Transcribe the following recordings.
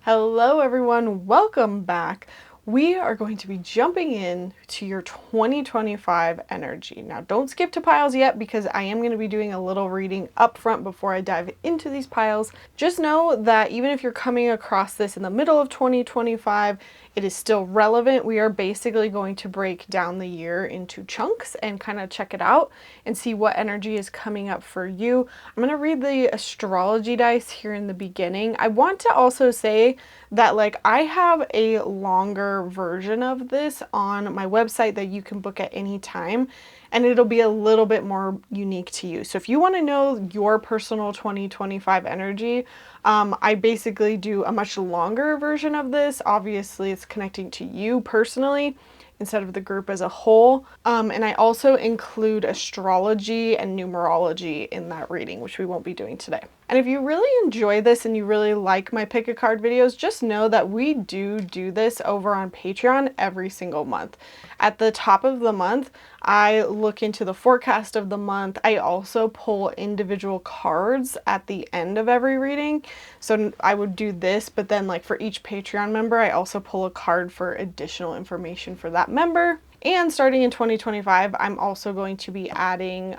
Hello everyone, welcome back. We are going to be jumping in to your 2025 energy. Now don't skip to piles yet because I am going to be doing a little reading up front before I dive into these piles. Just know that even if you're coming across this in the middle of 2025, it is still relevant. We are basically going to break down the year into chunks and kind of check it out and see what energy is coming up for you. I'm going to read the astrology dice here in the beginning. I want to also say that I have a longer version of this on my website that you can book at any time, and it'll be a little bit more unique to you. So if you want to know your personal 2025 energy, I basically do a much longer version of this. Obviously, it's connecting to you personally instead of the group as a whole. And I also include astrology and numerology in that reading, which we won't be doing today. And if you really enjoy this and you really like my pick a card videos, just know that we do this over on Patreon every single month. At the top of the month, I look into the forecast of the month. I also pull individual cards at the end of every reading. So I would do this, but then for each Patreon member, I also pull a card for additional information for that member. And starting in 2025, I'm also going to be adding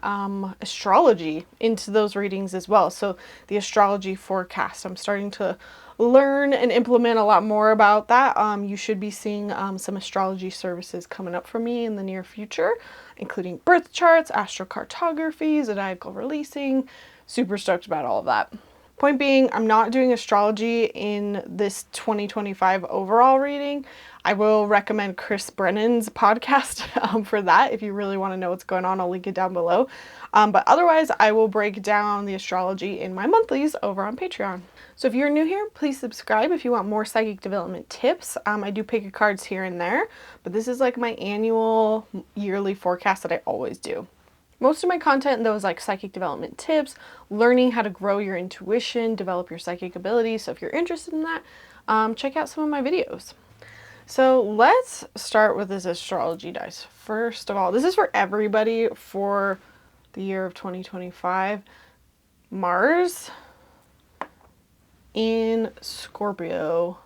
astrology into those readings as well. So the astrology forecast, I'm starting to learn and implement a lot more about that. You should be seeing some astrology services coming up for me in the near future, including birth charts, astrocartography, zodiacal releasing. Super stoked about all of that. Point being, I'm not doing astrology in this 2025 overall reading. I will recommend Chris Brennan's podcast for that if you really want to know what's going on. I'll link it down below. But otherwise, I will break down the astrology in my monthlies over on Patreon. So if you're new here, please subscribe if you want more psychic development tips. I do pick a cards here and there, but this is my annual yearly forecast that I always do. Most of my content, though, is psychic development tips, learning how to grow your intuition, develop your psychic abilities. So if you're interested in that, check out some of my videos. So let's start with this astrology dice. First of all, this is for everybody for the year of 2025. Mars in Scorpio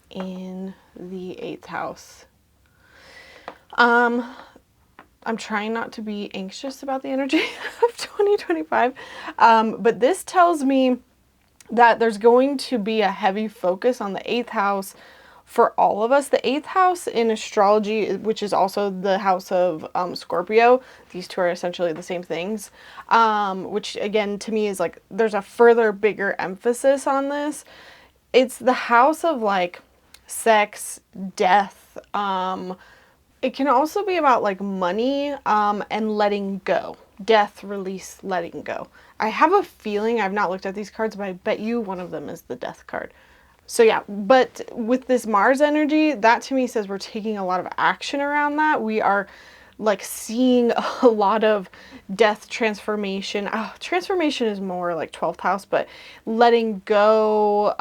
in the 8th house. I'm trying not to be anxious about the energy of 2025, but this tells me that there's going to be a heavy focus on the 8th house for all of us. The 8th house in astrology, which is also the house of Scorpio, these two are essentially the same things, which again to me is there's a further bigger emphasis on this. It's the house of sex, death. It can also be about money and letting go. Death, release, letting go. I have a feeling, I've not looked at these cards, but I bet you one of them is the death card. So yeah, but with this Mars energy, that to me says we're taking a lot of action around that. We are seeing a lot of death, transformation. Transformation is more 12th house, but letting go,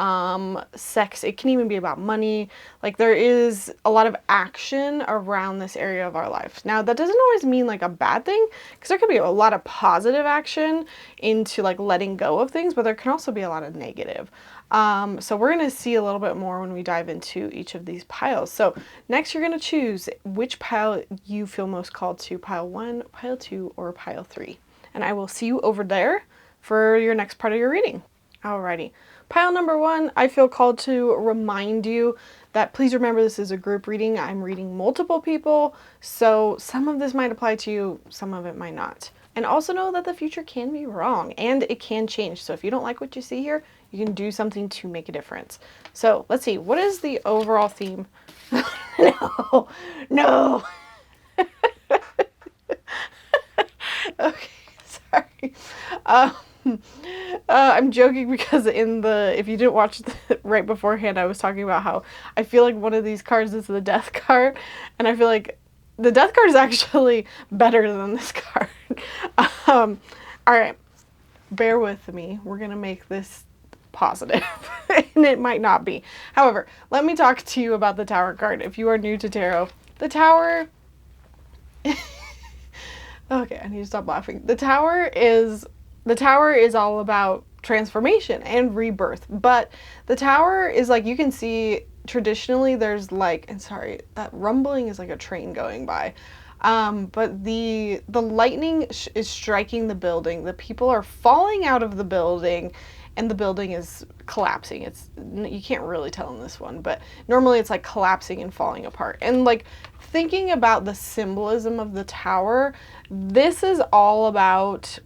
sex, it can even be about money. There is a lot of action around this area of our life. Now, that doesn't always mean a bad thing, because there could be a lot of positive action into letting go of things, but there can also be a lot of negative. So we're going to see a little bit more when we dive into each of these piles. So next you're going to choose which pile you feel most called to, pile 1, pile 2, or pile 3. And I will see you over there for your next part of your reading. Alrighty. Pile number 1, I feel called to remind you that please remember this is a group reading. I'm reading multiple people, so some of this might apply to you, some of it might not. And also know that the future can be wrong and it can change. So if you don't like what you see here, you can do something to make a difference. So let's see, what is the overall theme? No. Okay, sorry. I'm joking because if you didn't watch right beforehand, I was talking about how I feel like one of these cards is the death card, and I feel like the death card is actually better than this card. All right, bear with me. We're gonna make this positive, and it might not be. However, let me talk to you about the Tower card. If you are new to tarot, the Tower. Okay, I need to stop laughing. The Tower is all about transformation and rebirth. But the tower is like, you can see traditionally there's like, and sorry, that rumbling is like a train going by. But the lightning is striking the building. The people are falling out of the building, and the building is collapsing. You can't really tell in this one, but normally it's like collapsing and falling apart. And like thinking about the symbolism of the tower, this is all about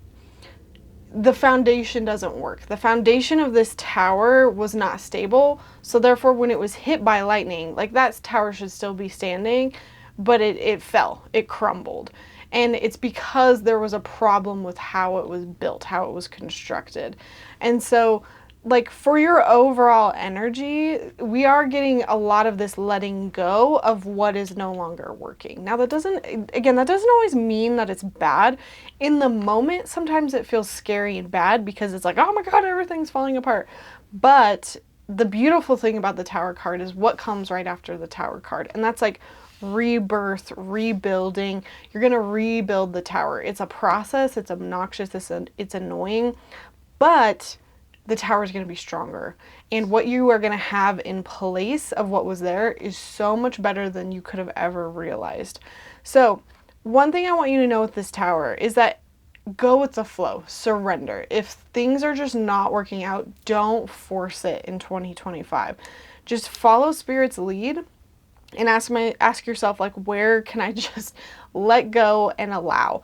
the foundation doesn't work. The foundation of this tower was not stable, so therefore when it was hit by lightning, like that tower should still be standing, but it fell, it crumbled. And it's because there was a problem with how it was built, how it was constructed. And so like for your overall energy, we are getting a lot of this letting go of what is no longer working. Now that doesn't always mean that it's bad. In the moment, sometimes it feels scary and bad because it's like, oh my God, everything's falling apart. But the beautiful thing about the Tower card is what comes right after the Tower card. And that's like rebirth, rebuilding. You're going to rebuild the tower. It's a process. It's obnoxious. It's annoying, but the tower is going to be stronger. And what you are going to have in place of what was there is so much better than you could have ever realized. So one thing I want you to know with this tower is that go with the flow, surrender. If things are just not working out, don't force it in 2025. Just follow Spirit's lead and ask yourself, like, where can I just let go and allow?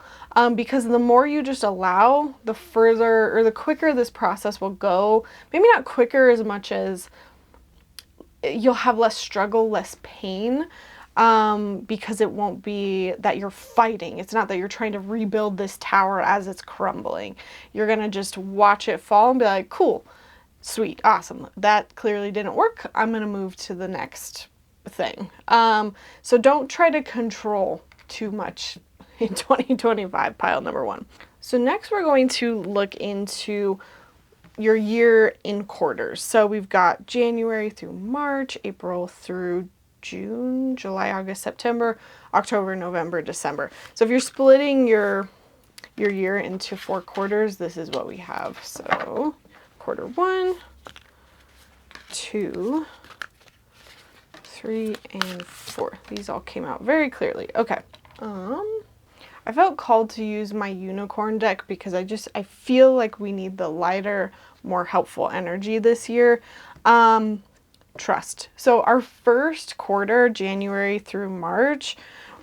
Because the more you just allow, the further or the quicker this process will go. Maybe not quicker as much as you'll have less struggle, less pain, because it won't be that you're fighting. It's not that you're trying to rebuild this tower as it's crumbling. You're going to just watch it fall and be like, cool, sweet, awesome. That clearly didn't work. I'm going to move to the next thing. So don't try to control too much in 2025, pile number one. So next we're going to look into your year in quarters. So we've got January through March, April through June, July, August, September, October, November, December. So if you're splitting your year into 4 quarters, this is what we have. So quarter 1, 2, 3, and 4. These all came out very clearly. Okay. I felt called to use my unicorn deck because I feel like we need the lighter, more helpful energy this year. Trust. So our first quarter, January through March,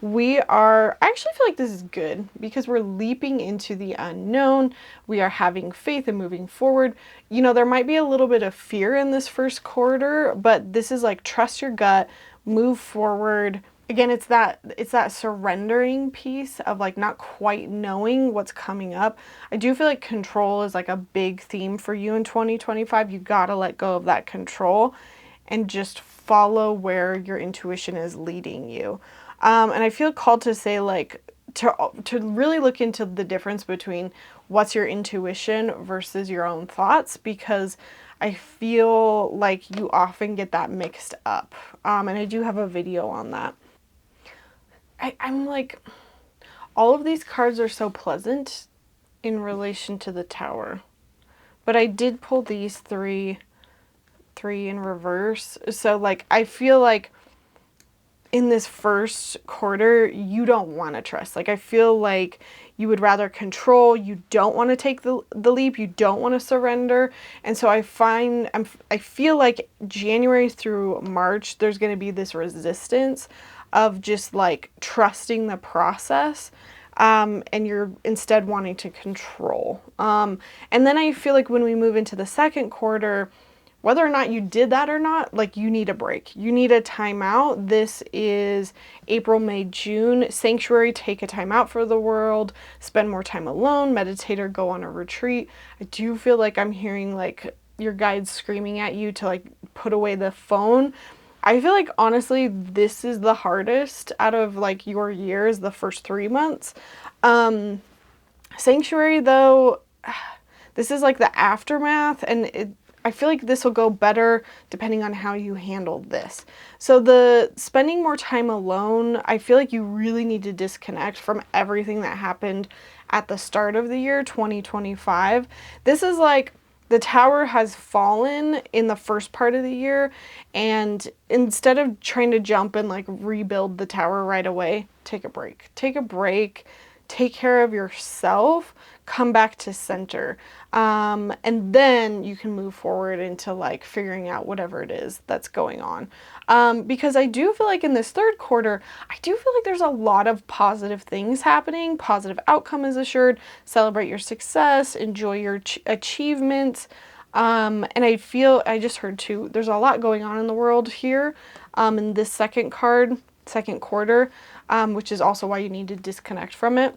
I actually feel like this is good because we're leaping into the unknown. We are having faith and moving forward. You know, there might be a little bit of fear in this first quarter, but this is like trust your gut, move forward. Again, it's that surrendering piece of like not quite knowing what's coming up. I do feel like control is like a big theme for you in 2025. You gotta let go of that control and just follow where your intuition is leading you. And I feel called to say like, to really look into the difference between what's your intuition versus your own thoughts, because I feel like you often get that mixed up. And I do have a video on that. I'm like, all of these cards are so pleasant in relation to the tower, but I did pull these three in reverse. So like, I feel like in this first quarter, you don't want to trust. Like, I feel like you would rather control. You don't want to take the leap. You don't want to surrender. And so I feel like January through March, there's going to be this resistance of just like trusting the process. And you're instead wanting to control. And then I feel like when we move into the second quarter, whether or not you did that or not, like you need a break. You need a timeout. This is April, May, June. Sanctuary, take a time out for the world. Spend more time alone. Meditate or go on a retreat. I do feel like I'm hearing like your guides screaming at you to like put away the phone. I feel like honestly, this is the hardest out of like your years, the first 3 months. Sanctuary though, this is like the aftermath, and I feel like this will go better depending on how you handle this. So the spending more time alone, I feel like you really need to disconnect from everything that happened at the start of the year, 2025. This is like the tower has fallen in the first part of the year, and instead of trying to jump and like rebuild the tower right away, take a break. Take a break, take care of yourself, come back to center. And then you can move forward into like figuring out whatever it is that's going on. Because I do feel like in this third quarter, I do feel like there's a lot of positive things happening. Positive outcome is assured. Celebrate your success, enjoy your achievements. And I just heard too, there's a lot going on in the world here in this second card, second quarter, which is also why you need to disconnect from it.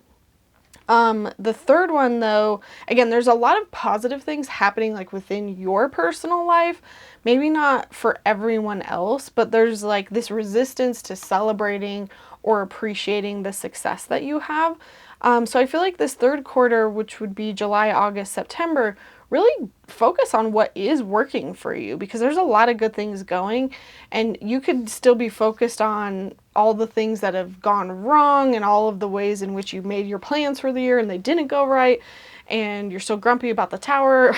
The third one though, again, there's a lot of positive things happening like within your personal life, maybe not for everyone else, but there's like this resistance to celebrating or appreciating the success that you have. So I feel like this third quarter, which would be July, August, September, really focus on what is working for you, because there's a lot of good things going, and you could still be focused on all the things that have gone wrong and all of the ways in which you made your plans for the year and they didn't go right, and you're so grumpy about the tower.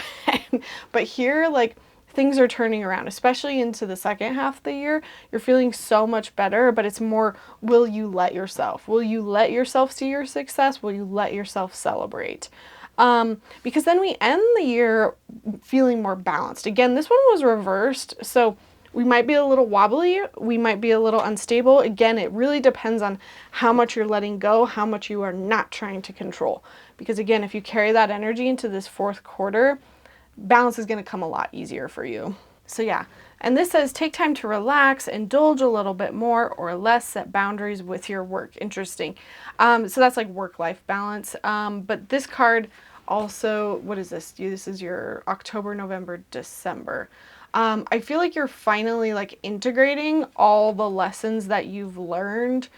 But here, like, things are turning around, especially into the second half of the year. You're feeling so much better, but it's more, will you let yourself? Will you let yourself see your success? Will you let yourself celebrate? Because then we end the year feeling more balanced. Again, this one was reversed, so we might be a little wobbly, we might be a little unstable. Again, it really depends on how much you're letting go, how much you are not trying to control. Because again, if you carry that energy into this fourth quarter, balance is going to come a lot easier for you. So yeah, and this says take time to relax, indulge a little bit more or less, set boundaries with your work. Interesting. So that's like work-life balance. But this card also, what is this? This is your October, November, December. I feel like you're finally like integrating all the lessons that you've learned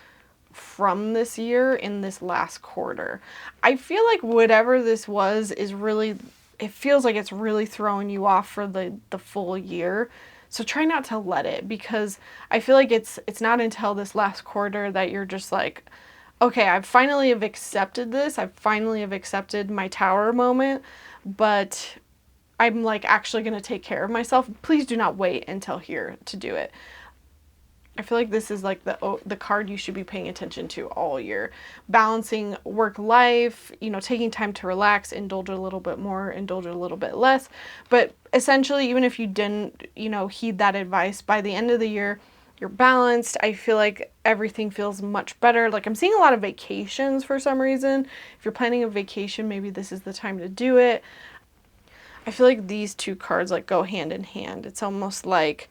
from this year in this last quarter. I feel like whatever this was is really, it feels like it's really throwing you off for the full year. So try not to let it, because I feel like it's not until this last quarter that you're just like, okay, I finally have accepted this. I finally have accepted my tower moment, but I'm like actually going to take care of myself. Please do not wait until here to do it. I feel like this is like the card you should be paying attention to all year. Balancing work life, you know, taking time to relax, indulge a little bit more, indulge a little bit less. But essentially, even if you didn't, you know, heed that advice, by the end of the year, you're balanced. I feel like everything feels much better. Like I'm seeing a lot of vacations for some reason. If you're planning a vacation, maybe this is the time to do it. I feel like these two cards like go hand in hand. It's almost like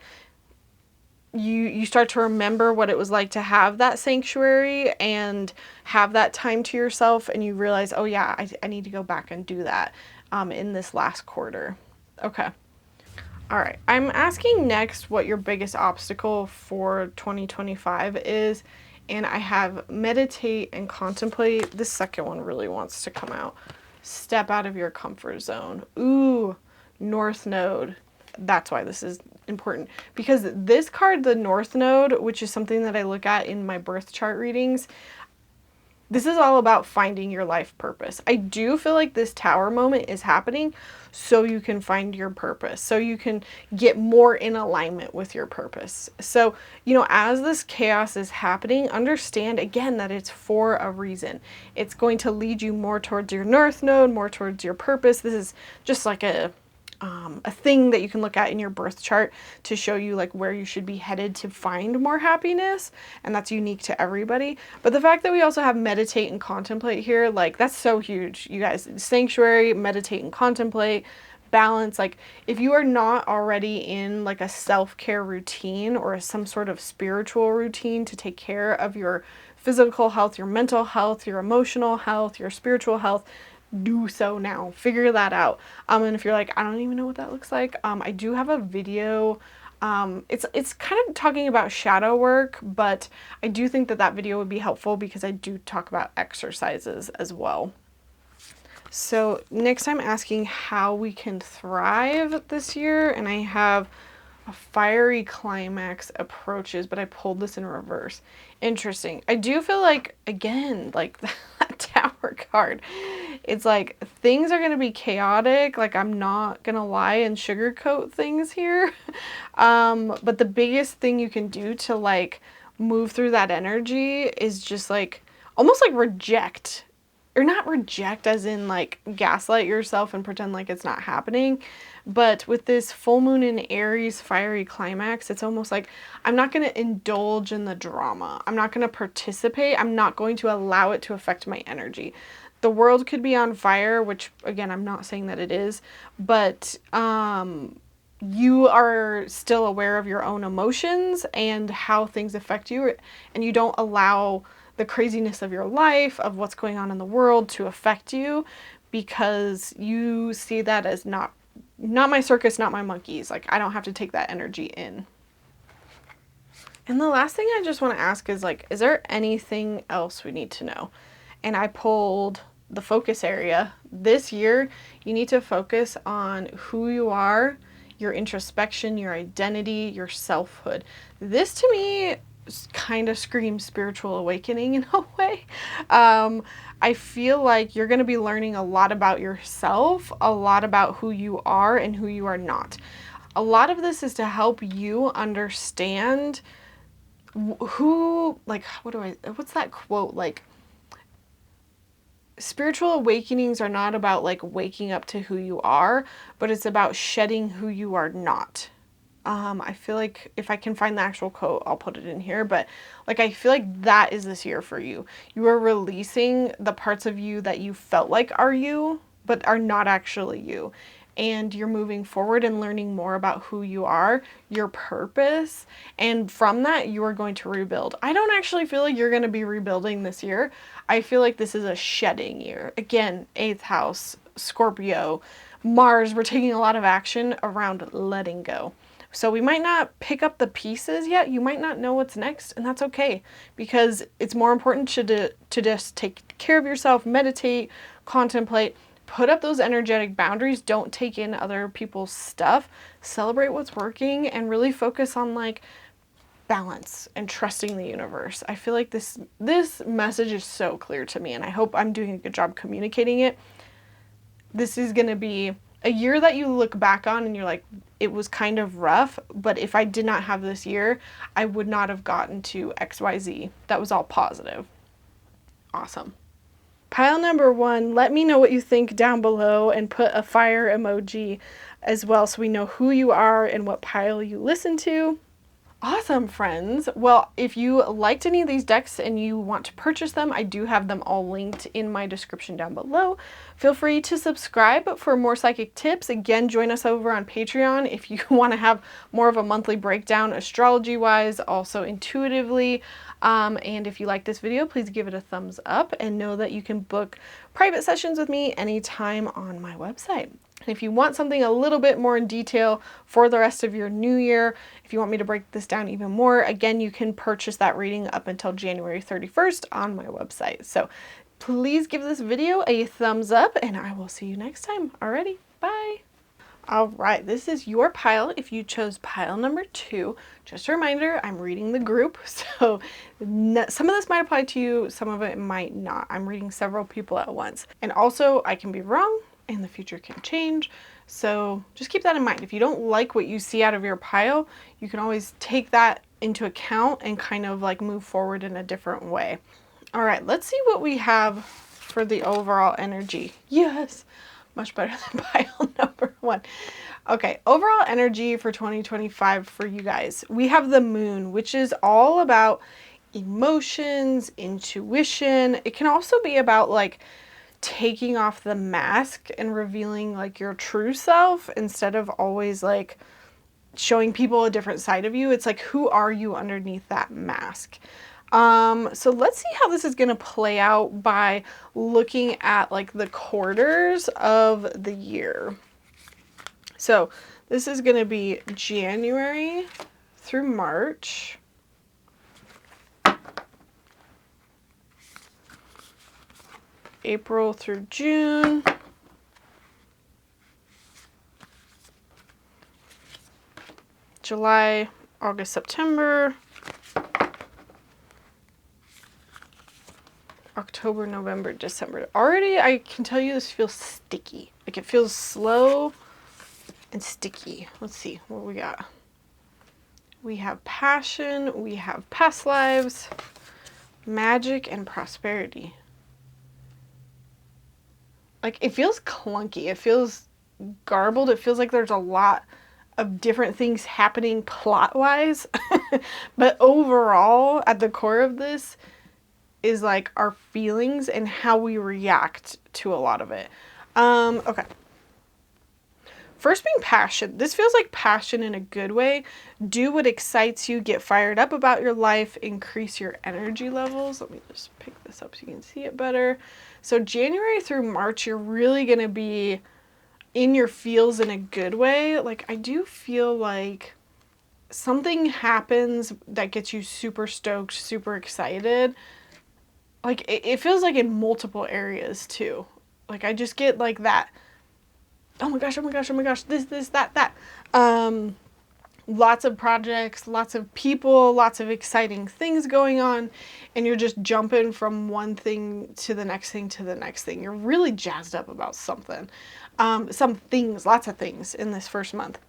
you start to remember what it was like to have that sanctuary and have that time to yourself, and you realize, oh yeah, I need to go back and do that in this last quarter. Okay. All right. I'm asking next what your biggest obstacle for 2025 is, and I have meditate and contemplate. This second one really wants to come out. Step out of your comfort zone. Ooh, North Node. That's why this is important, because this card, the North Node, which is something that I look at in my birth chart readings, this is all about finding your life purpose. I do feel like this tower moment is happening so you can find your purpose, so you can get more in alignment with your purpose. So, you know, as this chaos is happening, understand again that it's for a reason. It's going to lead you more towards your North Node, more towards your purpose. This is just like a thing that you can look at in your birth chart to show you like where you should be headed to find more happiness, and that's unique to everybody. But the fact that we also have meditate and contemplate here, like that's so huge, you guys. Sanctuary, meditate and contemplate, balance. Like if you are not already in like a self-care routine or some sort of spiritual routine to take care of your physical health, your mental health, your emotional health, your spiritual health, do so now. Figure that out. And if you're like, I don't even know what that looks like, I do have a video. It's kind of talking about shadow work, but I do think that video would be helpful because I do talk about exercises as well. So next I'm asking how we can thrive this year, and I have a fiery climax approaches, but I pulled this in reverse. Interesting. I do feel like, again, like that tower card It's like things are going to be chaotic. Like, I'm not going to lie and sugarcoat things here. But the biggest thing you can do to like move through that energy is just like almost like reject, or not reject as in like gaslight yourself and pretend like it's not happening. But with this full moon in Aries fiery climax, it's almost like I'm not going to indulge in the drama. I'm not going to participate. I'm not going to allow it to affect my energy. The world could be on fire, which again, I'm not saying that it is, but you are still aware of your own emotions and how things affect you, and you don't allow the craziness of your life, of what's going on in the world, to affect you, because you see that as not my circus, not my monkeys. Like, I don't have to take that energy in. And the last thing I just want to ask is like, is there anything else we need to know? And I pulled the focus area. This year, you need to focus on who you are, your introspection, your identity, your selfhood. This to me kind of screams spiritual awakening in a way. I feel like you're going to be learning a lot about yourself, a lot about who you are and who you are not. A lot of this is to help you understand who, like, what's that quote? Like, spiritual awakenings are not about like waking up to who you are, but it's about shedding who you are not. I feel like if I can find the actual quote, I'll put it in here, but like, I feel like that is this year for you. You are releasing the parts of you that you felt like are you, but are not actually you. And you're moving forward and learning more about who you are, your purpose, and from that, you are going to rebuild. I don't actually feel like you're going to be rebuilding this year. I feel like this is a shedding year. Again, 8th house, Scorpio, Mars, we're taking a lot of action around letting go. So we might not pick up the pieces yet. You might not know what's next, and that's okay, because it's more important to just take care of yourself, meditate, contemplate, put up those energetic boundaries. Don't take in other people's stuff. Celebrate what's working and really focus on like balance and trusting the universe. I feel like this message is so clear to me, and I hope I'm doing a good job communicating it. This is going to be a year that you look back on and you're like, it was kind of rough, but if I did not have this year, I would not have gotten to XYZ. That was all positive. Awesome. Pile number 1, let me know what you think down below and put a fire emoji as well so we know who you are and what pile you listen to. Awesome, friends. Well, if you liked any of these decks and you want to purchase them, I do have them all linked in my description down below. Feel free to subscribe for more psychic tips. Again, join us over on Patreon if you want to have more of a monthly breakdown astrology-wise, also intuitively. And if you like this video, please give it a thumbs up and know that you can book private sessions with me anytime on my website. And if you want something a little bit more in detail for the rest of your new year, if you want me to break this down even more, again, you can purchase that reading up until January 31st on my website. So please give this video a thumbs up and I will see you next time. Alrighty, bye. All right, this is your pile. If you chose pile number 2, just a reminder, I'm reading the group. So some of this might apply to you, some of it might not. I'm reading several people at once. And also, I can be wrong and the future can change. So just keep that in mind. If you don't like what you see out of your pile, you can always take that into account and kind of like move forward in a different way. All right, let's see what we have for the overall energy. Yes, much better than pile number 1. Okay, overall energy for 2025 for you guys. We have the moon, which is all about emotions, intuition. It can also be about like taking off the mask and revealing like your true self instead of always like showing people a different side of you. It's like, who are you underneath that mask? So let's see how this is going to play out by looking at like the quarters of the year. So this is going to be January through March. April through June. July, August, September. October, November, December. Already I can tell you this feels sticky. Like it feels slow and sticky. Let's see what we got. We have passion, we have past lives, magic, and prosperity. Like it feels clunky. It feels garbled. It feels like there's a lot of different things happening plot-wise. But overall, at the core of this is like our feelings and how we react to a lot of it. Okay. First being passion. This feels like passion in a good way. Do what excites you, get fired up about your life, increase your energy levels. Let me just pick this up so you can see it better. So January through March, you're really going to be in your feels in a good way. Like I do feel like something happens that gets you super stoked, super excited. Like it feels like in multiple areas too. Like I just get like that, oh my gosh, oh my gosh, oh my gosh, this, that. Lots of projects, lots of people, lots of exciting things going on, and you're just jumping from one thing to the next thing to the next thing. You're really jazzed up about something. Some things, lots of things in this first month.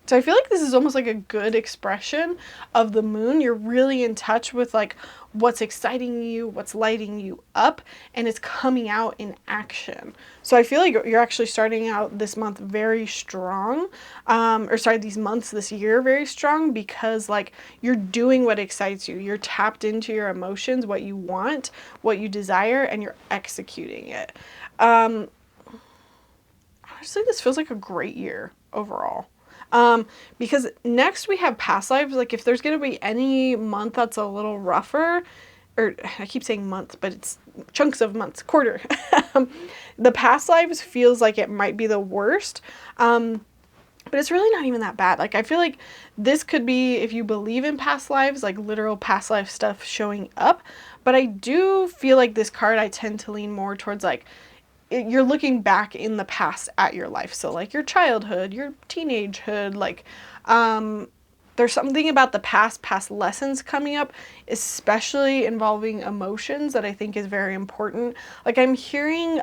So I feel like this is almost like a good expression of the moon. You're really in touch with like what's exciting you, what's lighting you up, and it's coming out in action. So I feel like you're actually starting out this month very strong, these months this year very strong, because like you're doing what excites you. You're tapped into your emotions, what you want, what you desire, and you're executing it. Honestly, this feels like a great year overall. Because next we have past lives. Like if there's going to be any month that's a little rougher, or I keep saying month, but it's chunks of months, quarter. The past lives feels like it might be the worst. But it's really not even that bad. Like I feel like this could be, if you believe in past lives, like literal past life stuff showing up. But I do feel like this card, I tend to lean more towards like, you're looking back in the past at your life. So like your childhood, your teenagehood, like there's something about the past lessons coming up, especially involving emotions, that I think is very important. Like I'm hearing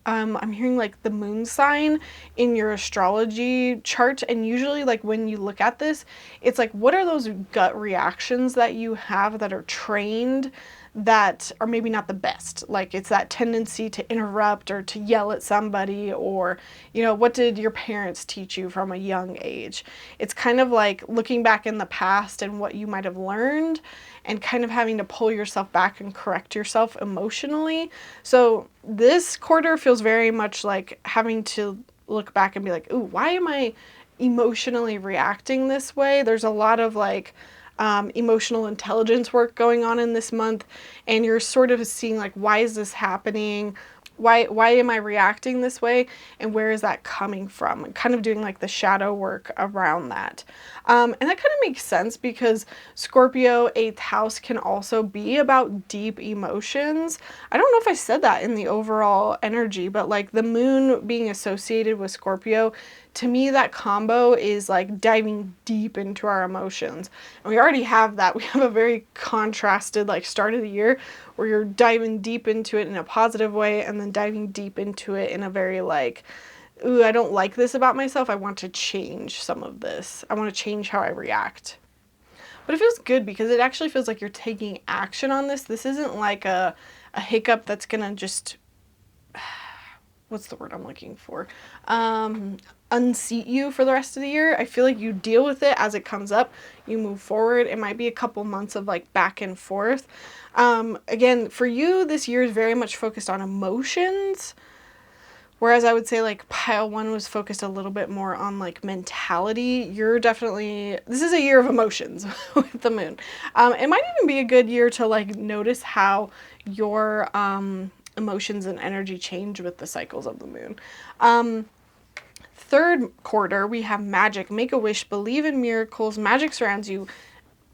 like the moon sign in your astrology chart, and usually like when you look at this, it's like, what are those gut reactions that you have that are trained, that are maybe not the best? Like it's that tendency to interrupt or to yell at somebody, or, you know, what did your parents teach you from a young age? It's kind of like looking back in the past and what you might have learned, and kind of having to pull yourself back and correct yourself emotionally. So this quarter feels very much like having to look back and be like, ooh, why am I emotionally reacting this way? There's a lot of like emotional intelligence work going on in this month, and you're sort of seeing like, why is this happening? Why am I reacting this way? And where is that coming from? And kind of doing like the shadow work around that. And that kind of makes sense, because Scorpio 8th house can also be about deep emotions. I don't know if I said that in the overall energy, but like the moon being associated with Scorpio, to me that combo is like diving deep into our emotions. And we already have that. We have a very contrasted like start of the year, where you're diving deep into it in a positive way, and then diving deep into it in a very like, ooh, I don't like this about myself. I want to change some of this. I want to change how I react. But it feels good because it actually feels like you're taking action on this. This isn't like a hiccup that's gonna just, what's the word I'm looking for? Unseat you for the rest of the year. I feel like you deal with it as it comes up. You move forward. It might be a couple months of like back and forth. Again, for you, this year is very much focused on emotions. Whereas I would say like pile 1 was focused a little bit more on like mentality. You're definitely, this is a year of emotions with the moon. It might even be a good year to like notice how your emotions and energy change with the cycles of the moon. Third quarter, we have magic, make a wish, believe in miracles, magic surrounds you.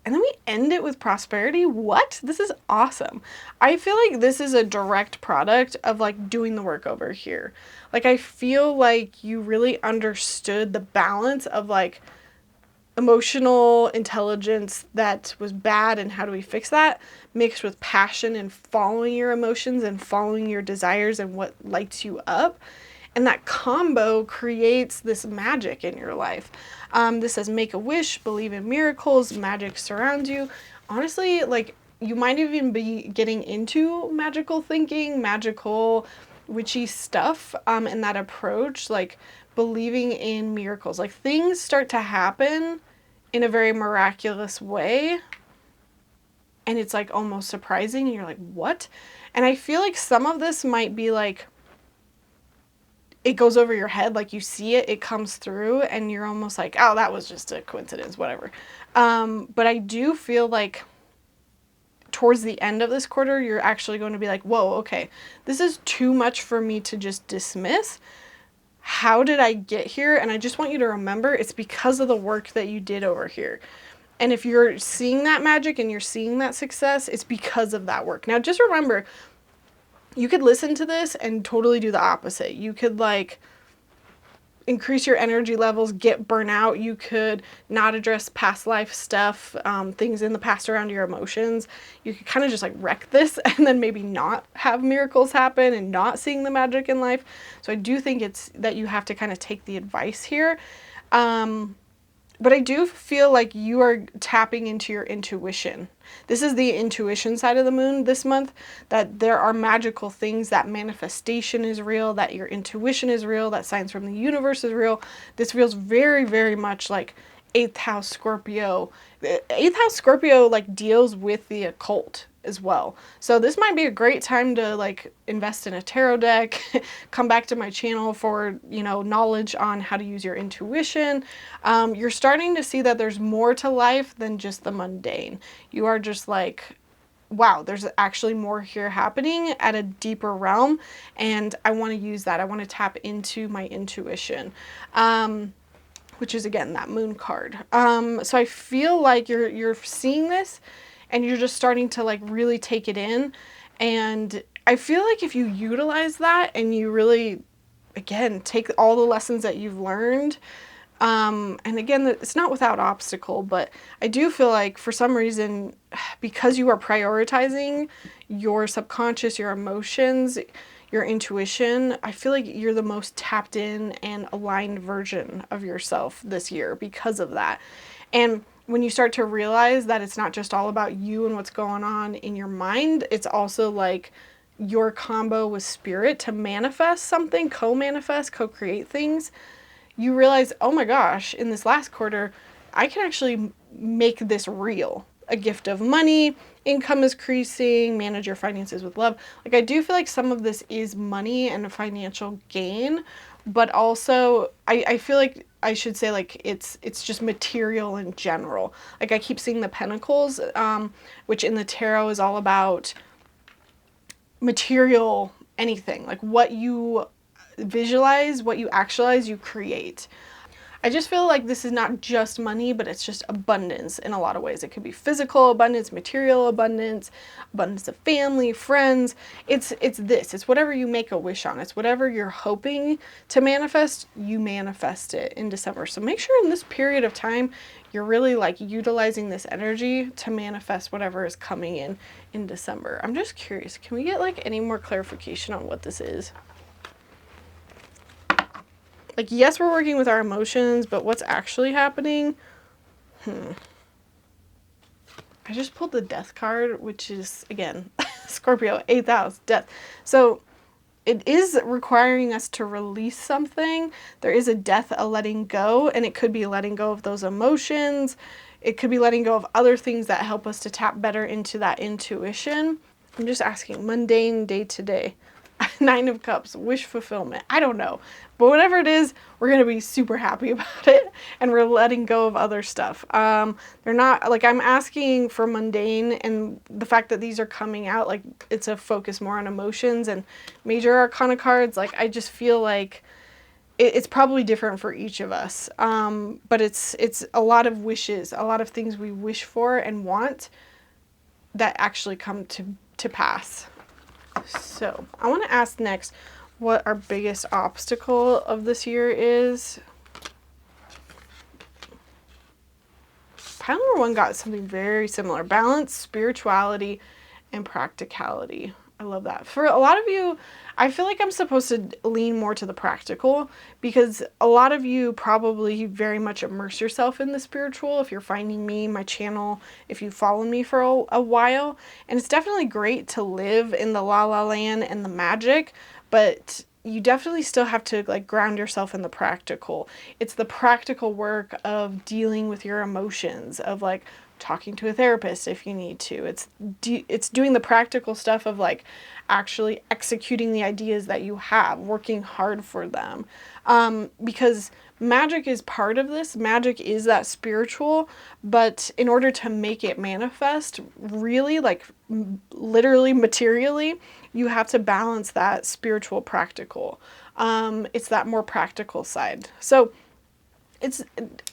And then we end it with prosperity. What? This is awesome. I feel like this is a direct product of like doing the work over here. Like I feel like you really understood the balance of like emotional intelligence that was bad and how do we fix that, mixed with passion and following your emotions and following your desires and what lights you up. And that combo creates this magic in your life. This says make a wish, believe in miracles, magic surrounds you. Honestly, like, you might even be getting into magical thinking, magical witchy stuff, and that approach, like believing in miracles. Like, things start to happen in a very miraculous way, and it's like almost surprising, and you're like, what? And I feel like some of this might be like, it goes over your head, like you see it, it comes through, and you're almost like, oh, that was just a coincidence, whatever. But I do feel like towards the end of this quarter, you're actually going to be like, whoa, okay, this is too much for me to just dismiss. How did I get here? And I just want you to remember, it's because of the work that you did over here. And if you're seeing that magic and you're seeing that success, it's because of that work. Now, just remember, you could listen to this and totally do the opposite. You could like increase your energy levels, get burnout. You could not address past life stuff, things in the past around your emotions. You could kind of just like wreck this and then maybe not have miracles happen and not seeing the magic in life. So I do think it's that you have to kind of take the advice here. But I do feel like you are tapping into your intuition. This is the intuition side of the moon this month, that there are magical things, that manifestation is real, that your intuition is real, that signs from the universe is real. This feels very, very much like 8th house Scorpio. 8th house Scorpio like deals with the occult as well. So this might be a great time to like invest in a tarot deck, come back to my channel for, you know, knowledge on how to use your intuition. You're starting to see that there's more to life than just the mundane. You are just like, wow, there's actually more here happening at a deeper realm, and I want to use that. I want to tap into my intuition. Which is again that moon card. So I feel like you're seeing this and you're just starting to like really take it in. And I feel like if you utilize that and you really, again, take all the lessons that you've learned, and again, it's not without obstacle, but I do feel like for some reason, because you are prioritizing your subconscious, your emotions, your intuition, I feel like you're the most tapped in and aligned version of yourself this year because of that. And when you start to realize that it's not just all about you and what's going on in your mind, it's also like your combo with spirit to manifest something, co-manifest, co-create things, you realize, oh my gosh, in this last quarter, I can actually make this real. A gift of money, income is increasing, manage your finances with love. Like, I do feel like some of this is money and a financial gain, but also I feel like I should say like it's just material in general. Like, I keep seeing the pentacles, which in the tarot is all about material anything. Like, what you visualize, what you actualize, you create. I just feel like this is not just money, but it's just abundance in a lot of ways. It could be physical abundance, material abundance, abundance of family, friends. It's this. It's whatever you make a wish on. It's whatever you're hoping to manifest, you manifest it in December. So make sure in this period of time, you're really like utilizing this energy to manifest whatever is coming in December. I'm just curious, can we get like any more clarification on what this is? Like, yes, we're working with our emotions, but what's actually happening? I just pulled the death card, which is, again, Scorpio, 8th house, death. So it is requiring us to release something. There is a death, a letting go, and it could be letting go of those emotions. It could be letting go of other things that help us to tap better into that intuition. I'm just asking, mundane, day to day. 9 of Cups, wish fulfillment. I don't know. But whatever it is, we're going to be super happy about it. And we're letting go of other stuff. They're not, like, I'm asking for mundane, and the fact that these are coming out, like, it's a focus more on emotions and major arcana cards. Like, I just feel like it's probably different for each of us. But it's a lot of wishes, a lot of things we wish for and want that actually come to pass. So I want to ask next what our biggest obstacle of this year is. Pile number 1 got something very similar. Balance, spirituality, and practicality. I love that. For a lot of you, I feel like I'm supposed to lean more to the practical, because a lot of you probably very much immerse yourself in the spiritual if you're finding me, my channel, if you've followed me for a while. And it's definitely great to live in the la la land and the magic, but you definitely still have to like ground yourself in the practical. It's the practical work of dealing with your emotions, of like talking to a therapist if you need to. It's doing the practical stuff of like actually executing the ideas that you have, working hard for them. Because magic is part of this. Magic is that spiritual, but in order to make it manifest really, like literally materially, you have to balance that spiritual practical. It's that more practical side. So it's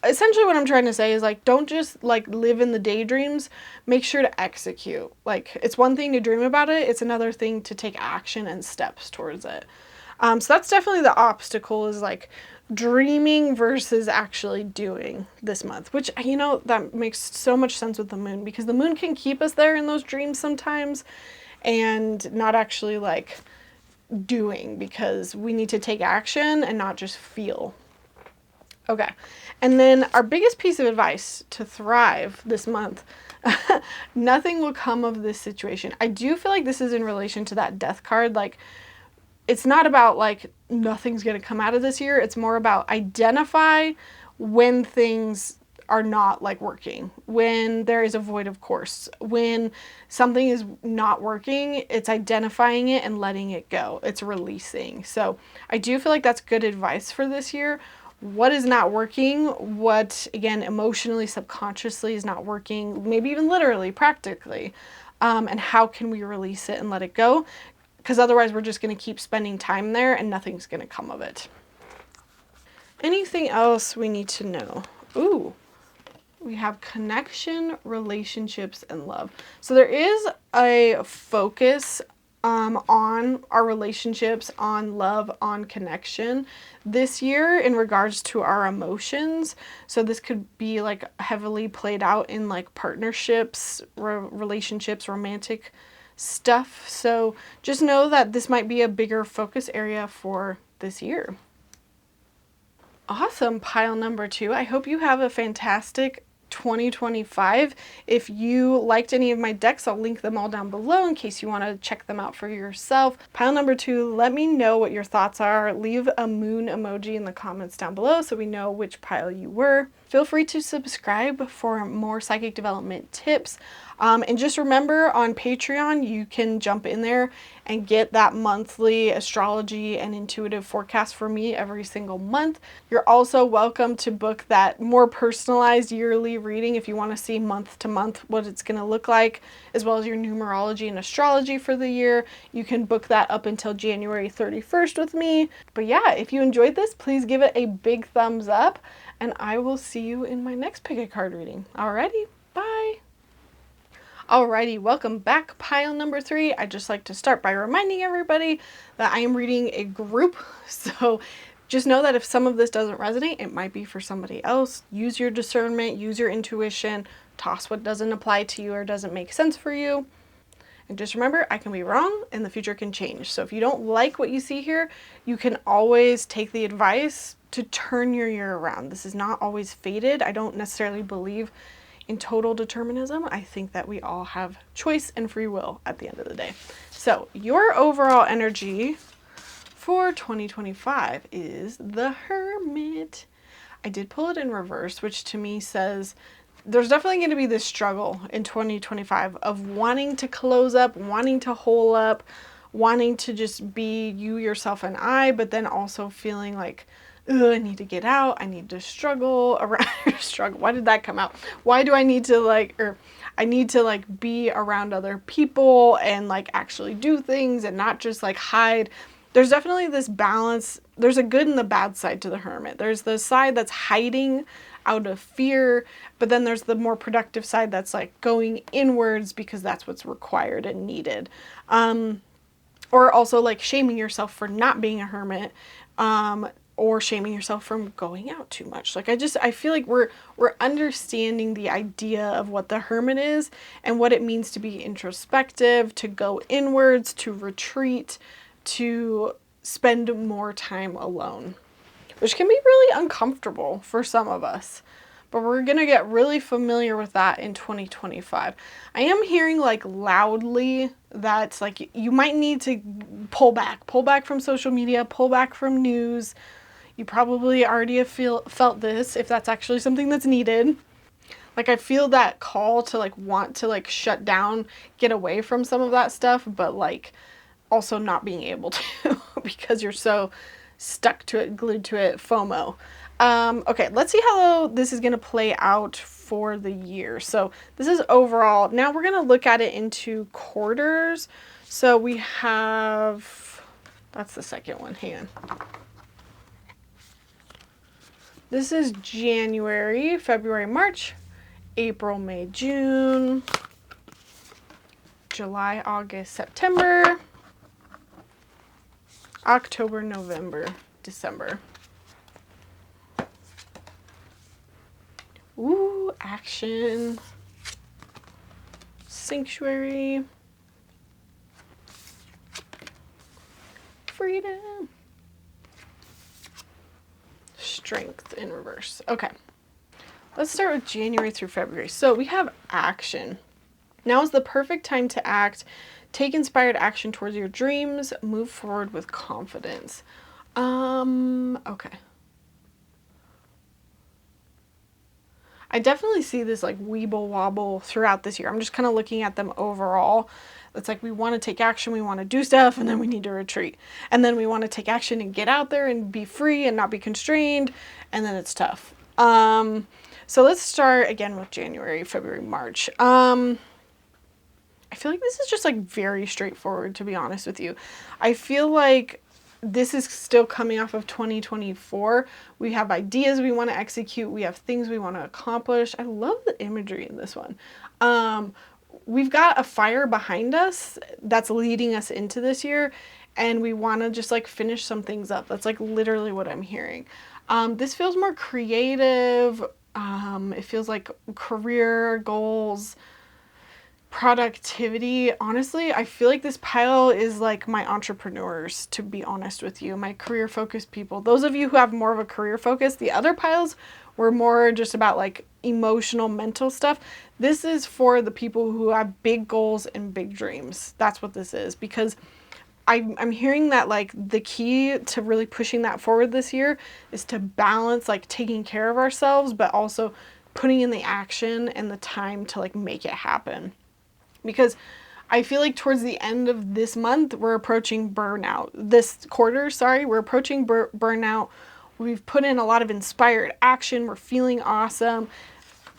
essentially what I'm trying to say is like, don't just like live in the daydreams, make sure to execute. Like, it's one thing to dream about it, it's another thing to take action and steps towards it. So that's definitely the obstacle, is like dreaming versus actually doing this month, which, you know, that makes so much sense with the moon, because the moon can keep us there in those dreams sometimes and not actually like doing, because we need to take action and not just feel. Okay, and then our biggest piece of advice to thrive this month, nothing will come of this situation. I do feel like this is in relation to that death card. Like, it's not about like nothing's going to come out of this year. It's more about identify when things are not like working, when there is a void of course, when something is not working, it's identifying it and letting it go. It's releasing. So I do feel like that's good advice for this year. What is not working, what, again, emotionally, subconsciously is not working, maybe even literally, practically, and how can we release it and let it go? Because otherwise we're just going to keep spending time there and nothing's going to come of it. Anything else we need to know? Ooh, we have connection, relationships, and love. So there is a focus on our relationships, on love, on connection this year in regards to our emotions. So this could be like heavily played out in like partnerships, relationships, romantic stuff. So just know that this might be a bigger focus area for this year. Awesome, pile number 2. I hope you have a fantastic 2025. If you liked any of my decks, I'll link them all down below in case you want to check them out for yourself. Pile number 2, let me know what your thoughts are. Leave a moon emoji in the comments down below so we know which pile you were. Feel free to subscribe for more psychic development tips. And just remember, on Patreon, you can jump in there and get that monthly astrology and intuitive forecast for me every single month. You're also welcome to book that more personalized yearly reading if you want to see month to month what it's going to look like, as well as your numerology and astrology for the year. You can book that up until January 31st with me. But yeah, if you enjoyed this, please give it a big thumbs up, and I will see you in my next pick a card reading. Alrighty, bye. Alrighty, welcome back, pile number 3. I'd just like to start by reminding everybody that I am reading a group, so just know that if some of this doesn't resonate, it might be for somebody else. Use your discernment, use your intuition, toss what doesn't apply to you or doesn't make sense for you. And just remember, I can be wrong and the future can change. So if you don't like what you see here, you can always take the advice to turn your year around. This is not always fated. I don't necessarily believe in total determinism. I think that we all have choice and free will at the end of the day. So your overall energy for 2025 is the Hermit. I did pull it in reverse, which to me says there's definitely going to be this struggle in 2025 of wanting to close up, wanting to hole up, wanting to just be you, yourself, and I, but then also feeling like, ugh, I need to get out. I need to struggle around struggle. Why did that come out? Why do I need to I need to be around other people and like actually do things and not just like hide. There's definitely this balance. There's a good and the bad side to the Hermit. There's the side that's hiding out of fear, but then there's the more productive side that's like going inwards because that's what's required and needed. Or also like shaming yourself for not being a hermit. or shaming yourself from going out too much. Like I feel like we're understanding the idea of what the hermit is and what it means to be introspective, to go inwards, to retreat, to spend more time alone, which can be really uncomfortable for some of us. But we're going to get really familiar with that in 2025. I am hearing like loudly that like you might need to pull back from social media, pull back from news. You probably already have felt this if that's actually something that's needed. Like I feel that call to like want to like shut down, get away from some of that stuff, but like also not being able to because you're so stuck to it, glued to it, FOMO. Okay, let's see how this is going to play out for the year. So this is overall. Now we're going to look at it into quarters. So we have, that's the second one. Hang on. This is January, February, March, April, May, June, July, August, September, October, November, December. Ooh, action, sanctuary, freedom, strength in reverse. Okay, let's start with January through February. So we have action. Now is the perfect time to act. Take inspired action towards your dreams. Move forward with confidence. Okay. I definitely see this like weeble wobble throughout this year. I'm just kind of looking at them overall. It's like we want to take action, we want to do stuff, and then we need to retreat. And then we want to take action and get out there and be free and not be constrained, and then it's tough. So let's start again with January, February, March. I feel like this is just like very straightforward, to be honest with you. I feel like this is still coming off of 2024. We have ideas we want to execute. We have things we want to accomplish. I love the imagery in this one. We've got a fire behind us that's leading us into this year, and we want to just like finish some things up. That's like literally what I'm hearing. This feels more creative. It feels like career goals, productivity. Honestly, I feel like this pile is like my entrepreneurs, to be honest with you, my career focused people. Those of you who have more of a career focus, the other piles were more just about like emotional, mental stuff. This is for the people who have big goals and big dreams. That's what this is, because I'm hearing that like the key to really pushing that forward this year is to balance like taking care of ourselves, but also putting in the action and the time to like make it happen. Because I feel like towards the end of this month, we're approaching burnout. This quarter, we're approaching burnout. We've put in a lot of inspired action. We're feeling awesome.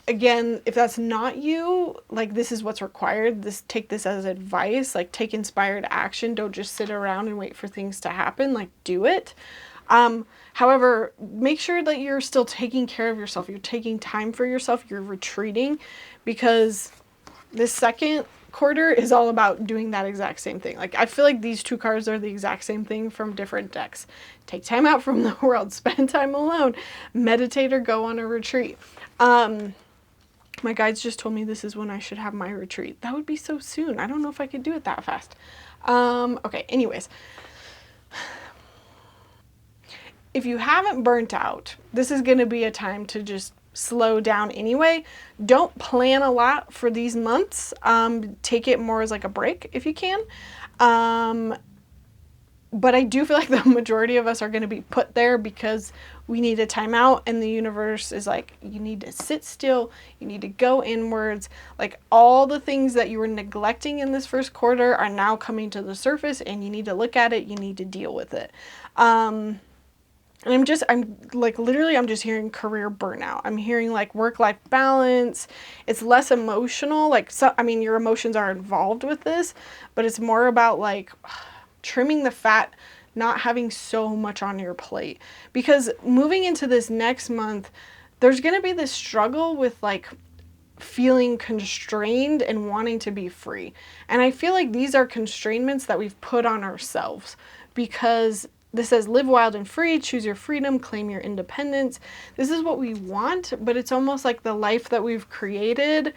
Again, if that's not you, like this is what's required. Take this as advice. Like take inspired action. Don't just sit around and wait for things to happen. Like do it. However, make sure that you're still taking care of yourself. You're taking time for yourself. You're retreating, because this second quarter is all about doing that exact same thing. Like I feel like these two cards are the exact same thing from different decks. Take time out from the world, spend time alone, meditate or go on a retreat. My guides just told me this is when I should have my retreat. That would be so soon. I don't know if I could do it that fast. Okay, anyways. If you haven't burnt out, this is going to be a time to just slow down anyway. Don't plan a lot for these months. Take it more as like a break if you can. But I do feel like the majority of us are going to be put there because we need a timeout, and the universe is like, you need to sit still, you need to go inwards. Like all the things that you were neglecting in this first quarter are now coming to the surface, and you need to look at it, you need to deal with it. And I'm just hearing career burnout. I'm hearing like work-life balance. It's less emotional. Your emotions are involved with this, but it's more about like trimming the fat, not having so much on your plate. Because moving into this next month, there's going to be this struggle with like feeling constrained and wanting to be free. And I feel like these are constraints that we've put on ourselves, because this says live wild and free, choose your freedom, claim your independence. This is what we want, but it's almost like the life that we've created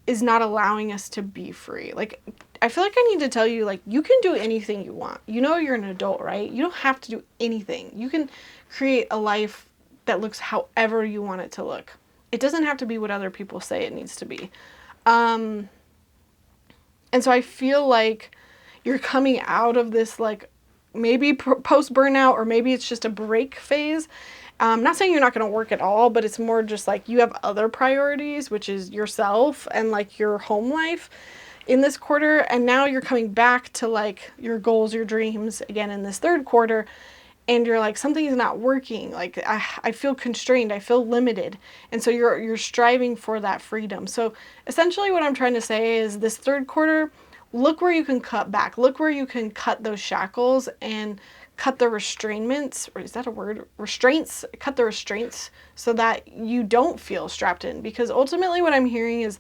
is not allowing us to be free. Like, I feel like I need to tell you, like, you can do anything you want. You know, you're an adult, right? You don't have to do anything. You can create a life that looks however you want it to look. It doesn't have to be what other people say it needs to be. And so I feel like you're coming out of this, like, maybe post burnout, or maybe it's just a break phase. I'm not saying you're not going to work at all, but it's more just like you have other priorities, which is yourself and like your home life in this quarter. And now you're coming back to like your goals, your dreams again in this third quarter. And you're like, something is not working. Like I feel constrained. I feel limited. And so you're striving for that freedom. So essentially what I'm trying to say is this third quarter, look where you can cut back. Look where you can cut those shackles and cut the restrainments, or is that a word? Restraints. Cut the restraints so that you don't feel strapped in. Because ultimately what I'm hearing is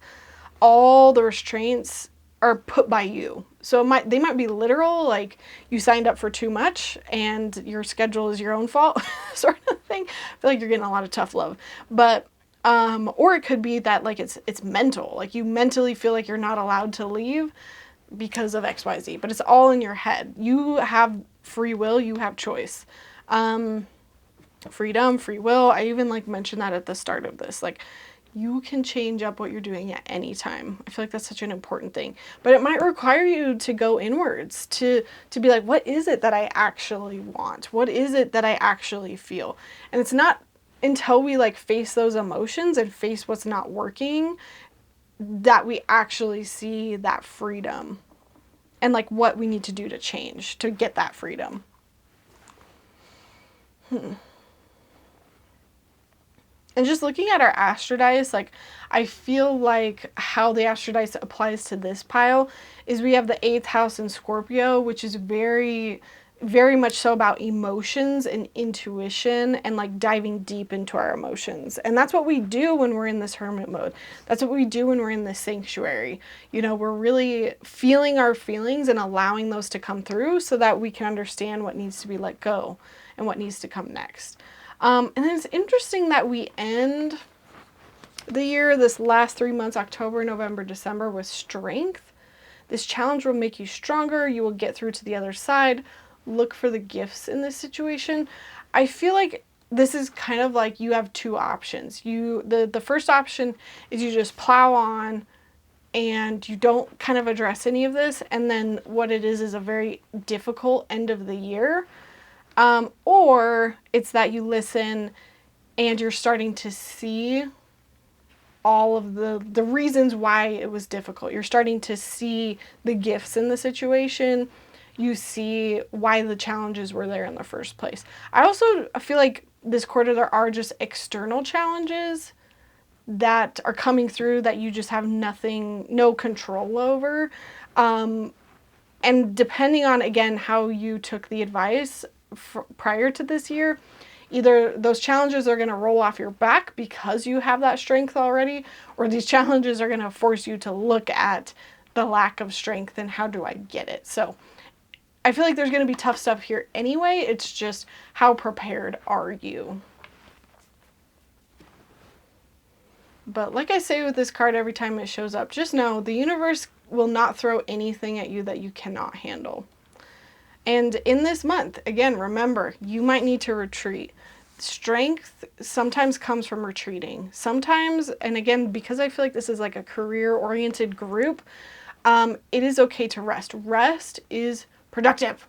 all the restraints are put by you. So they might be literal, like you signed up for too much and your schedule is your own fault sort of thing. I feel like you're getting a lot of tough love. But or it could be that like it's mental. Like you mentally feel like you're not allowed to leave because of XYZ, but it's all in your head. You have free will, you have choice. Freedom, free will. I even like mentioned that at the start of this. Like you can change up what you're doing at any time. I feel like that's such an important thing. But it might require you to go inwards, to be like, what is it that I actually want? What is it that I actually feel? And it's not until we like face those emotions and face what's not working that we actually see that freedom and like what we need to do to change to get that freedom. And just looking at our Astrodice, like I feel like how the Astrodice applies to this pile is we have the 8th house in Scorpio, which is very, very much so about emotions and intuition and like diving deep into our emotions. And that's what we do when we're in this hermit mode. That's what we do when we're in this sanctuary. You know, we're really feeling our feelings and allowing those to come through so that we can understand what needs to be let go and what needs to come next. And then it's interesting that we end the year, this last 3 months, October, November, December, with strength. This challenge will make you stronger. You will get through to the other side. Look for the gifts in this situation. I feel like this is kind of like you have two options. The first option is you just plow on and you don't kind of address any of this. And then what it is a very difficult end of the year. Or it's that you listen and you're starting to see all of the reasons why it was difficult. You're starting to see the gifts in the situation. You see why the challenges were there in the first place. I feel like this quarter there are just external challenges that are coming through that you just have no control over. And depending on, again, how you took the advice prior to this year, either those challenges are going to roll off your back because you have that strength already, or these challenges are going to force you to look at the lack of strength and how do I get it. So I feel like there's going to be tough stuff here anyway. It's just how prepared are you? But like I say with this card every time it shows up, just know the universe will not throw anything at you that you cannot handle. And in this month, again, remember, you might need to retreat. Strength sometimes comes from retreating. Sometimes, and again, because I feel like this is like a career-oriented group, it is okay to rest. Rest is productive.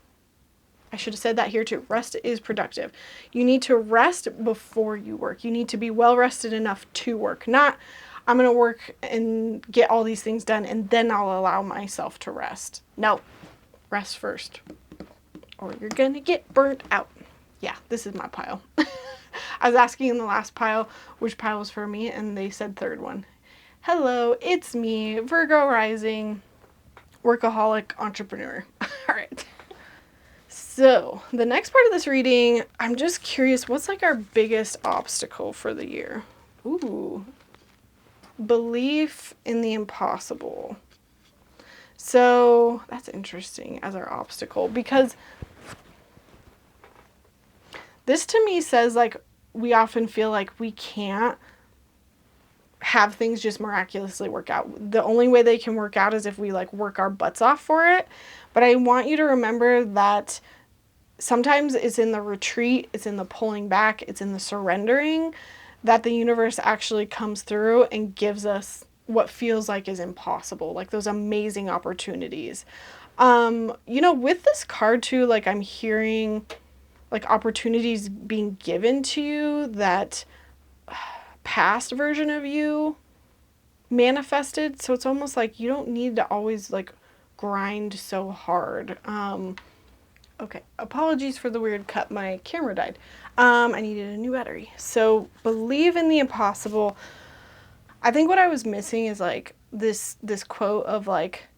I should have said that here too. Rest is productive. You need to rest before you work. You need to be well rested enough to work. Not, I'm going to work and get all these things done and then I'll allow myself to rest. No, rest first, or you're going to get burnt out. Yeah, this is my pile. I was asking in the last pile which pile was for me, and they said third one. Hello, it's me, Virgo rising, workaholic entrepreneur. All right. So the next part of this reading, I'm just curious, what's like our biggest obstacle for the year? Ooh, belief in the impossible. So that's interesting as our obstacle, because This to me says like we often feel like we can't have things just miraculously work out. The only way they can work out is if we like work our butts off for it. But I want you to remember that sometimes it's in the retreat, it's in the pulling back, it's in the surrendering that the universe actually comes through and gives us what feels like is impossible, like those amazing opportunities. With this card too, like I'm hearing like opportunities being given to you that past version of you manifested. So it's almost like you don't need to always like grind so hard. Okay, apologies for the weird cut. My camera died. I needed a new battery. So believe in the impossible. I think what I was missing is like this quote of like,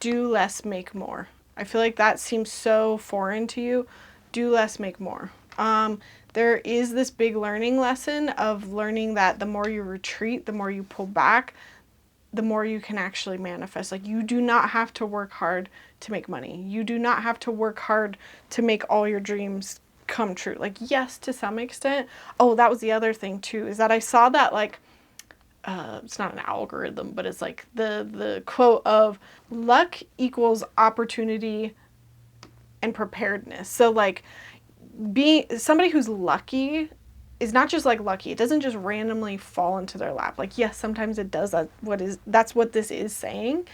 do less, make more. I feel like that seems so foreign to you. Do less, make more. There is this big learning lesson of learning that the more you retreat, the more you pull back, the more you can actually manifest. Like you do not have to work hard to make money. You do not have to work hard to make all your dreams come true. Like, yes, to some extent. Oh, that was the other thing too, is that I saw that like, it's not an algorithm, but it's like the quote of luck equals opportunity and preparedness. So like being somebody who's lucky is not just like lucky. It doesn't just randomly fall into their lap. Like, yes, sometimes it does. That's what this is saying.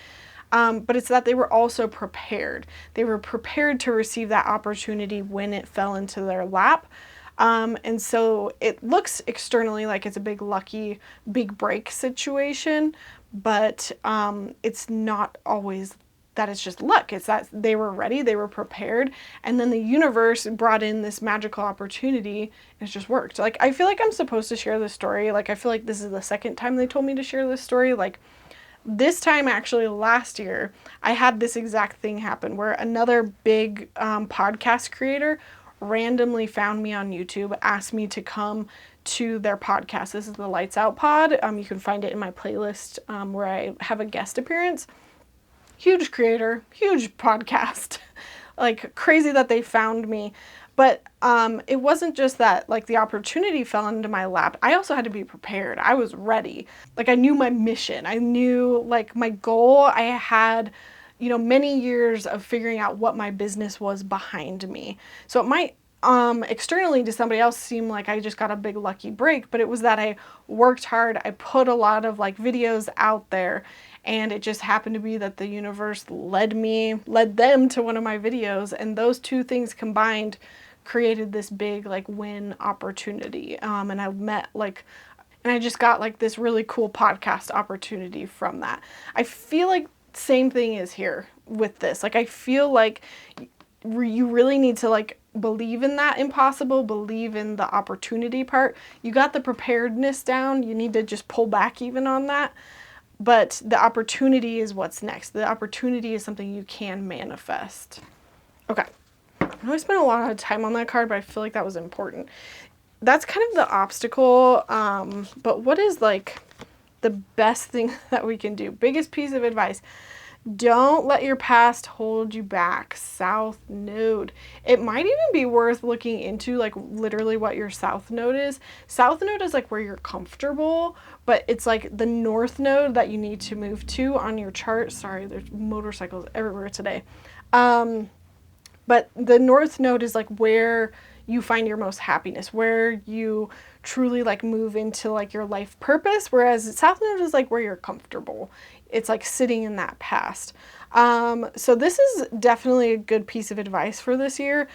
But it's that they were also prepared. They were prepared to receive that opportunity when it fell into their lap. And so it looks externally like it's a big lucky, big break situation, but it's not always that. It's just luck. It's that they were ready, they were prepared, and then the universe brought in this magical opportunity and it just worked. Like, I feel like I'm supposed to share this story. Like, I feel like this is the second time they told me to share this story. Like, this time, actually, last year, I had this exact thing happen where another big podcast creator randomly found me on YouTube, asked me to come to their podcast. This is the Lights Out Pod. You can find it in my playlist where I have a guest appearance. Huge creator, huge podcast. Like, crazy that they found me. But it wasn't just that, like, the opportunity fell into my lap. I also had to be prepared. I was ready. Like, I knew my mission. I knew, like, my goal. I had, many years of figuring out what my business was behind me. So it might externally to somebody else seem like I just got a big lucky break, but it was that I worked hard. I put a lot of, like, videos out there, and it just happened to be that the universe led them to one of my videos, and those two things combined created this big like win opportunity. And I just got like this really cool podcast opportunity from that. I feel like same thing is here with this. Like, I feel like you really need to like believe in that impossible, believe in the opportunity part. You got the preparedness down. You need to just pull back even on that. But the opportunity is what's next. The opportunity is something you can manifest. Okay. I know I spent a lot of time on that card, but I feel like that was important. That's kind of the obstacle. But what is like the best thing that we can do? Biggest piece of advice. Don't let your past hold you back. South Node. It might even be worth looking into like literally what your South Node is. South Node is like where you're comfortable, but it's like the North Node that you need to move to on your chart. Sorry, there's motorcycles everywhere today. But the North Node is like where you find your most happiness, where you truly like move into like your life purpose, whereas South Node is like where you're comfortable. It's like sitting in that past. So this is definitely a good piece of advice for this year.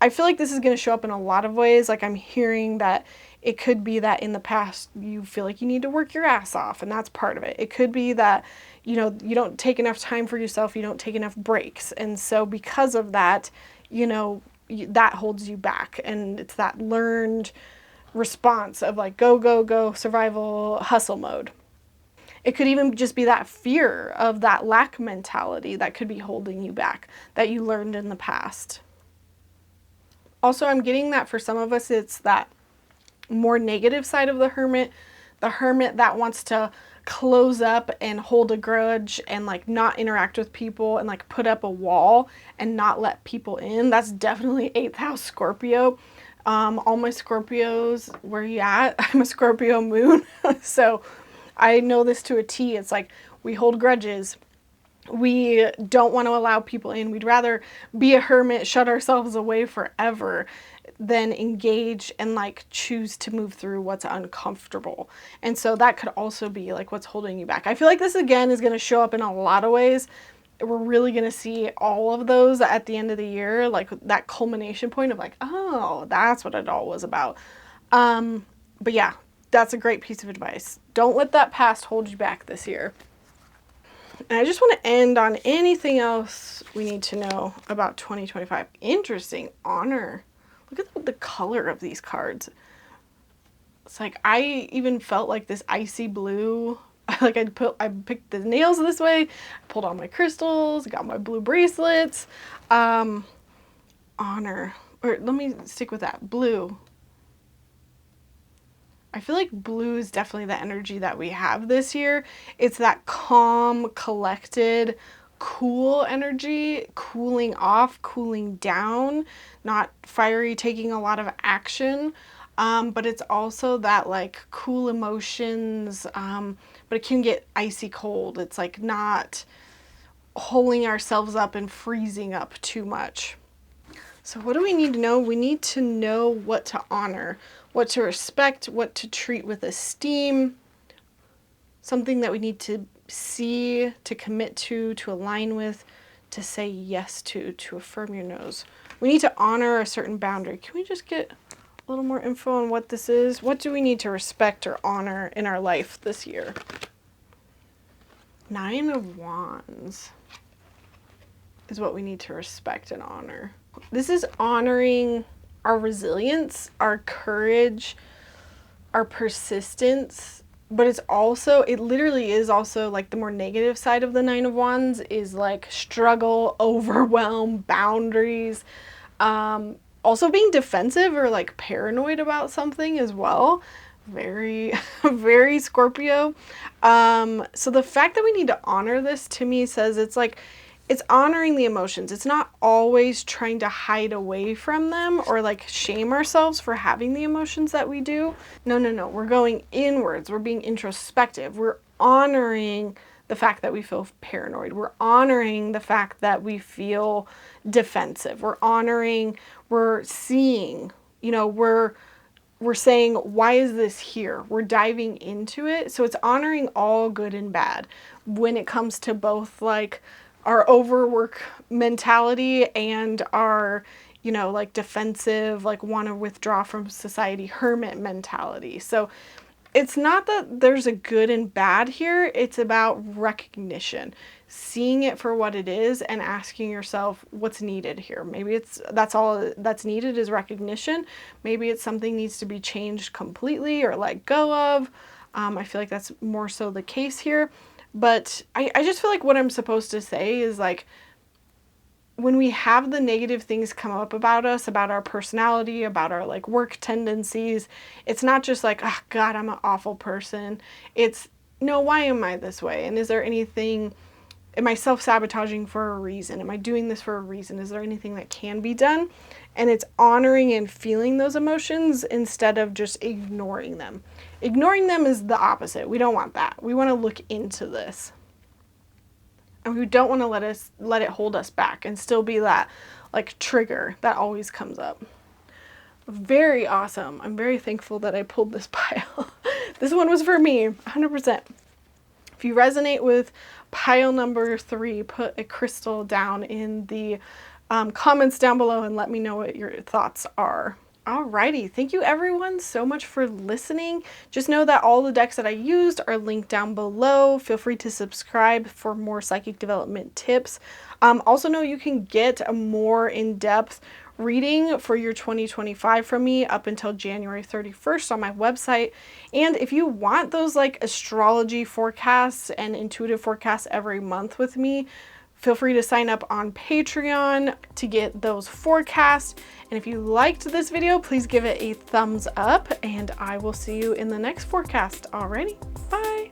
I feel like this is going to show up in a lot of ways. Like, I'm hearing that it could be that in the past you feel like you need to work your ass off, and that's part of it. It could be that, you don't take enough time for yourself, you don't take enough breaks. And so because of that, that holds you back. And it's that learned response of like, go, go, go, survival, hustle mode. It could even just be that fear of that lack mentality that could be holding you back that you learned in the past. Also, I'm getting that for some of us, it's that more negative side of the Hermit, the hermit that wants to close up and hold a grudge and like not interact with people and like put up a wall and not let people in. That's definitely 8th house Scorpio. All my Scorpios, where you at? I'm a Scorpio moon. So I know this to a T. It's like we hold grudges. We don't want to allow people in. We'd rather be a hermit, shut ourselves away forever than engage and like choose to move through what's uncomfortable. And so that could also be like what's holding you back. I feel like this again is going to show up in a lot of ways. We're really going to see all of those at the end of the year, like that culmination point of like, oh, that's what it all was about. But yeah, that's a great piece of advice. Don't let that past hold you back this year. And I just want to end on anything else we need to know about 2025. Interesting. Honor. Look at the color of these cards. It's like I even felt like this icy blue. Like I picked the nails this way, pulled all my crystals, got my blue bracelets. Honor. Or let me stick with that. Blue. I feel like blue is definitely the energy that we have this year. It's that calm, collected, cool energy, cooling off, cooling down, not fiery, taking a lot of action. But it's also that like cool emotions, but it can get icy cold. It's like not holding ourselves up and freezing up too much. So what do we need to know? We need to know what to honor, what to respect, what to treat with esteem, something that we need to see, to commit to align with, to say yes to affirm your nose. We need to honor a certain boundary. Can we just get a little more info on what this is? What do we need to respect or honor in our life this year? 9 of Wands is what we need to respect and honor. This is honoring our resilience, our courage, our persistence, but it's also, it literally is also like the more negative side of the 9 of Wands is like struggle, overwhelm, boundaries, also being defensive or like paranoid about something as well. Very, very Scorpio. So the fact that we need to honor this to me says it's like, it's honoring the emotions. It's not always trying to hide away from them or like shame ourselves for having the emotions that we do. No. We're going inwards. We're being introspective. We're honoring the fact that we feel paranoid. We're honoring the fact that we feel defensive. We're seeing, we're saying, why is this here? We're diving into it. So it's honoring all good and bad when it comes to both like our overwork mentality and our, like defensive, like want to withdraw from society, hermit mentality. So it's not that there's a good and bad here. It's about recognition, seeing it for what it is and asking yourself what's needed here. Maybe that's all that's needed is recognition. Maybe it's something needs to be changed completely or let go of. I feel like that's more so the case here. But I just feel like what I'm supposed to say is like, when we have the negative things come up about us, about our personality, about our like work tendencies, it's not just like, oh God, I'm an awful person. It's, no, why am I this way? And is there anything, am I self-sabotaging for a reason? Am I doing this for a reason? Is there anything that can be done? And it's honoring and feeling those emotions instead of just ignoring them. Ignoring them is the opposite. We don't want that. We want to look into this. And we don't want to let it hold us back and still be that like trigger that always comes up. Very awesome. I'm very thankful that I pulled this pile. This one was for me, 100%. If you resonate with pile number 3, put a crystal down in the comments down below and let me know what your thoughts are. Alrighty, thank you everyone so much for listening. Just know that all the decks that I used are linked down below. Feel free to subscribe for more psychic development tips. Also know you can get a more in-depth reading for your 2025 from me up until January 31st on my website. And if you want those like astrology forecasts and intuitive forecasts every month with me, Feel free to sign up on Patreon to get those forecasts. And if you liked this video, please give it a thumbs up, and I will see you in the next forecast. Alrighty, bye.